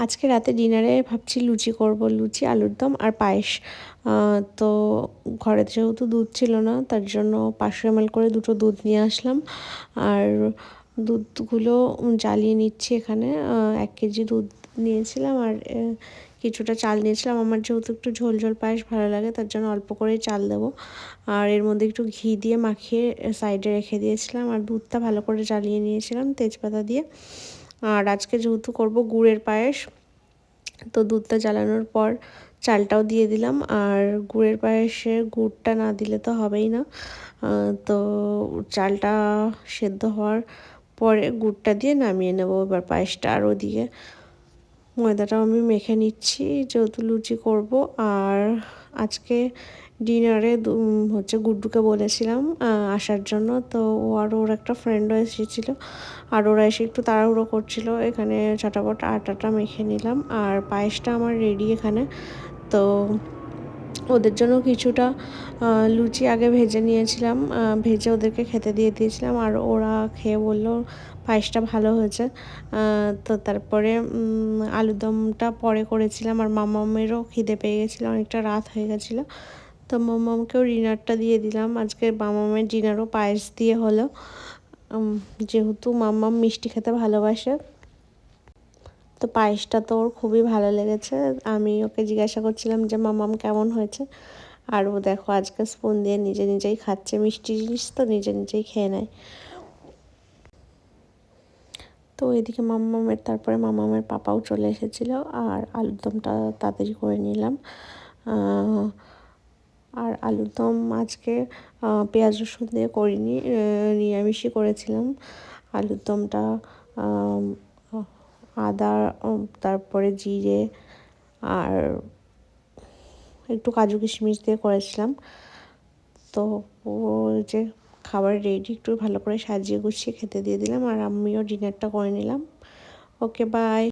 আজকে রাতে ডিনারে ভাবছি লুচি করব, লুচি আলুর দম আর পায়েস। তো ঘরে যেহেতু দুধ ছিল না, তার জন্য 500 ml করে দুটো দুধ নিয়ে আসলাম। আর দুধগুলো জ্বালিয়ে নিচ্ছি এখানে। 1 কেজি দুধ নিয়েছিলাম আর কিছুটা চাল নিয়েছিলাম। আমার যেহেতু একটু ঝোল ঝোল পায়েস ভালো লাগে, তার জন্য অল্প করেই চাল দেবো। আর এর মধ্যে একটু ঘি দিয়ে মাখিয়ে সাইডে রেখে দিয়েছিলাম। আর দুধটা ভালো করে জ্বালিয়ে নিয়েছিলাম তেজপাতা দিয়ে। আর আজকে যেহেতু করব গুড়ের পায়েস, তো দুধটা জ্বালানোর পর চালটাও দিয়ে দিলাম। আর গুড়ের পায়েসে গুড়টা না দিলে তো হবেই না। তো চালটা সেদ্ধ হওয়ার পরে গুড়টা দিয়ে নামিয়ে নেবো এবার পায়েসটা। আর ওদিকে ময়দাটাও আমি মেখে নিচ্ছি যেহেতু লুচি করব। আর আজকে ডিনারে হচ্ছে গুড্ডুকে বলেছিলাম আসার জন্য, তো ও আর ওর একটা ফ্রেন্ডও এসেছিলো। আর ওরা এসে একটু তাড়াহুড়ো করছিল, এখানে চটাপট আটাটা মেখে নিলাম। আর পায়েসটা আমার রেডি এখানে। তো ওদের জন্য কিছুটা লুচি আগে ভেজে নিয়েছিলাম, ভেজে ওদেরকে খেতে দিয়ে দিয়েছিলাম। আর ওরা খেয়ে বললো পায়েসটা ভালো হয়েছে। তো তারপরে আলুরদমটা পরে করেছিলাম। আর মামামেরও খিদে পেয়ে গেছিলো, অনেকটা রাত হয়ে গেছিলো। তো মামামকেও ডিনারটা দিয়ে দিলাম। আজকে মামামের ডিনারও পায়েস দিয়ে হলো, যেহেতু মামাম মিষ্টি খেতে ভালোবাসে। তো পায়েসটা তো ওর খুবই ভালো লেগেছে। আমি ওকে জিজ্ঞাসা করছিলাম যে মামাম কেমন হয়েছে। আর ও দেখো আজকে স্পুন দিয়ে নিজে নিজেই খাচ্ছে, মিষ্টি জিনিস তো নিজে নিজেই খেয়ে নেয়। তো এদিকে তারপরে মামামের পাপাও চলে এসেছিলো। আর আলুর দমটা তাড়াতাড়ি করে নিলাম। আর আলুর দম আজকে পেঁয়াজ রসুন দিয়ে করিনি, নিরামিষই করেছিলাম। আলুর দমটা আদা, তারপরে জিরে আর একটু কাজু কিশমিশ দিয়ে করেছিলাম। তো ও যে খাবার রেডি, একটু ভালো করে সাজিয়ে গুছিয়ে খেতে দিয়ে দিলাম। আর আমিও ডিনারটা করে নিলাম। ওকে, বাই।